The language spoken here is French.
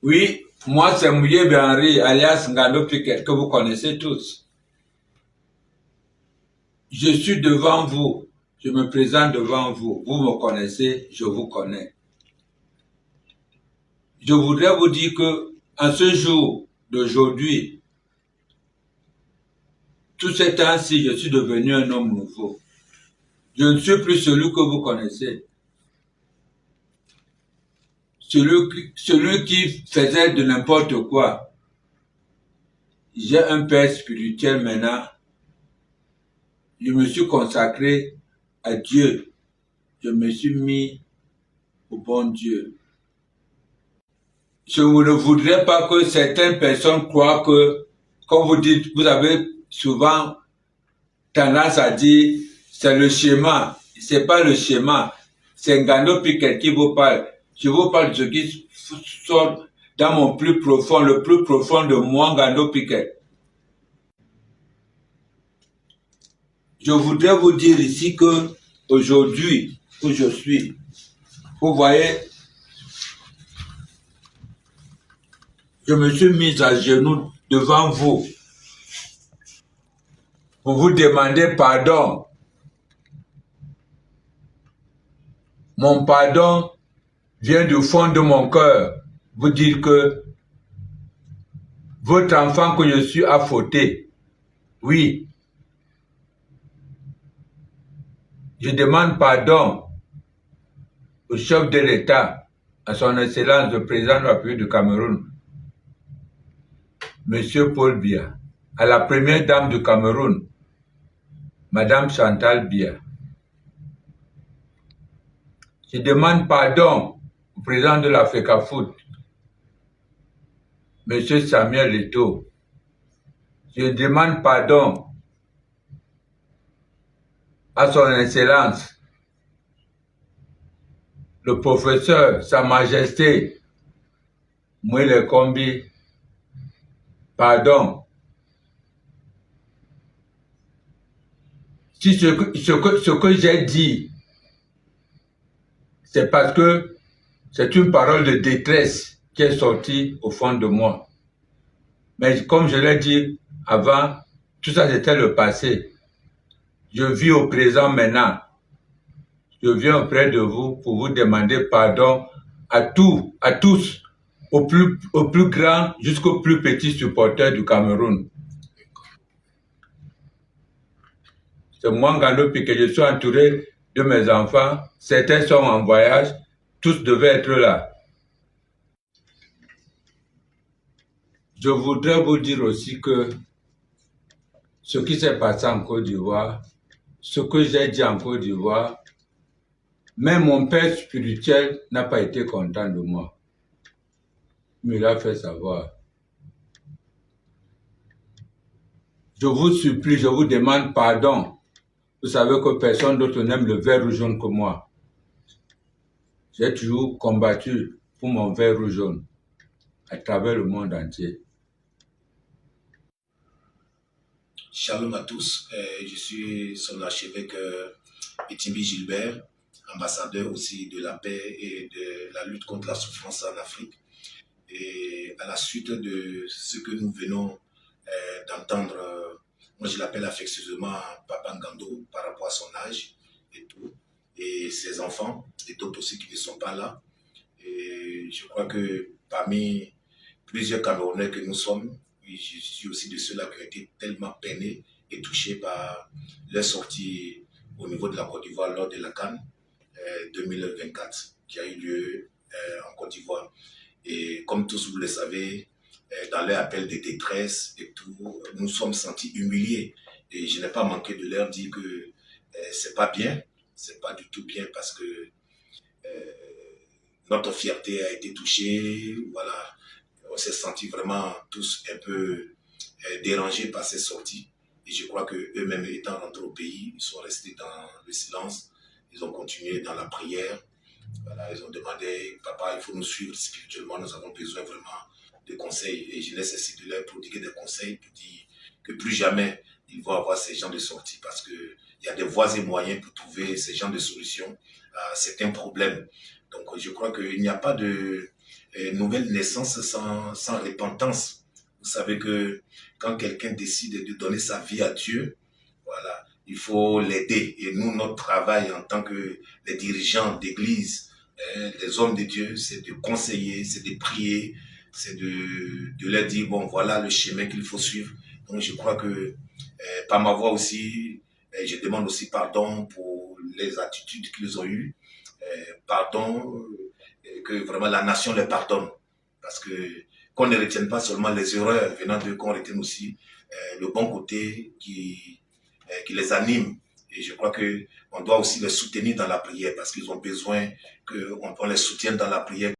Oui, moi c'est Mouye Henry, alias Ngando Piquet, que vous connaissez tous. Je suis devant vous, je me présente devant vous. Vous me connaissez, je vous connais. Je voudrais vous dire que, en ce jour d'aujourd'hui, tout ces temps-ci, je suis devenu un homme nouveau. Je ne suis plus celui que vous connaissez. Celui qui faisait de n'importe quoi. J'ai un père spirituel maintenant. Je me suis consacré à Dieu. Je me suis mis au bon Dieu. Je ne voudrais pas que certaines personnes croient que, comme vous dites, vous avez souvent tendance à dire, c'est le schéma. C'est pas le schéma. C'est Ngando Piquet qui vous parle. Je vous parle de ce qui sort dans mon plus profond, le plus profond de moi, Ngando Piquet. Je voudrais vous dire ici que, aujourd'hui, où je suis, vous voyez, je me suis mis à genoux devant vous pour vous demander pardon. Mon pardon vient du fond de mon cœur. Vous dire que votre enfant que je suis a fauté. Oui. Je demande pardon au chef de l'État, à son Excellence le président de la République du Cameroun, Monsieur Paul Biya, à la première dame du Cameroun, Madame Chantal Biya. Je demande pardon au président de l'Africa Foot, Monsieur Samuel Eto'o. Je demande pardon à son Excellence, le professeur, Sa Majesté, Moïse Kombi, pardon. Si ce que j'ai dit, c'est parce que c'est une parole de détresse qui est sortie au fond de moi. Mais comme je l'ai dit avant, tout ça c'était le passé. Je vis au présent maintenant. Je viens auprès de vous pour vous demander pardon à tous, au plus grand jusqu'au plus petit supporter du Cameroun. C'est moi, Ngando Piquet, je suis entouré de mes enfants. Certains sont en voyage, tous devaient être là. Je voudrais vous dire aussi que ce qui s'est passé en Côte d'Ivoire, ce que j'ai dit en Côte d'Ivoire, même mon père spirituel n'a pas été content de moi. Il me l'a fait savoir. Je vous supplie, je vous demande pardon. Vous savez que personne d'autre n'aime le vert rouge jaune que moi. J'ai toujours combattu pour mon vert rouge jaune à travers le monde entier. Shalom à tous, je suis son archevêque Etimbi Gilbert, ambassadeur aussi de la paix et de la lutte contre la souffrance en Afrique. Et à la suite de ce que nous venons d'entendre, moi je l'appelle affectueusement Papa Ngando par rapport à son âge et tout, et ses enfants, et d'autres aussi qui ne sont pas là. Et je crois que parmi plusieurs Camerounais que nous sommes, je suis aussi de ceux-là qui ont été tellement peinés et touchés par leur sortie au niveau de la Côte d'Ivoire lors de la CAN 2024 qui a eu lieu en Côte d'Ivoire. Et comme tous vous le savez, dans leur appel de détresse et tout, nous sommes sentis humiliés. Et je n'ai pas manqué de leur dire que c'est pas bien, c'est pas du tout bien parce que notre fierté a été touchée, voilà. On s'est sentis vraiment tous un peu dérangés par ces sorties. Et je crois qu'eux-mêmes étant rentrés au pays, ils sont restés dans le silence. Ils ont continué dans la prière. Voilà, ils ont demandé, papa, il faut nous suivre spirituellement. Nous avons besoin vraiment de conseils. Et je nécessite de leur prodiguer des conseils pour dire que plus jamais ils vont avoir ces genres de sorties parce qu'il y a des voies et moyens pour trouver ces genres de solutions à certains problèmes. Donc je crois qu'il n'y a pas de nouvelle naissance sans repentance. Vous savez que quand quelqu'un décide de donner sa vie à Dieu, voilà, il faut l'aider. Et nous, notre travail en tant que les dirigeants d'église, les hommes de Dieu, c'est de conseiller, c'est de prier, c'est de leur dire, bon, voilà le chemin qu'il faut suivre. Donc, je crois que par ma voix aussi, je demande aussi pardon pour les attitudes qu'ils ont eues. Pardon, que vraiment la nation les pardonne. Parce que qu'on ne retienne pas seulement les erreurs venant d'eux, qu'on retienne aussi le bon côté qui les anime. Et je crois qu'on doit aussi les soutenir dans la prière parce qu'ils ont besoin qu'on les soutienne dans la prière.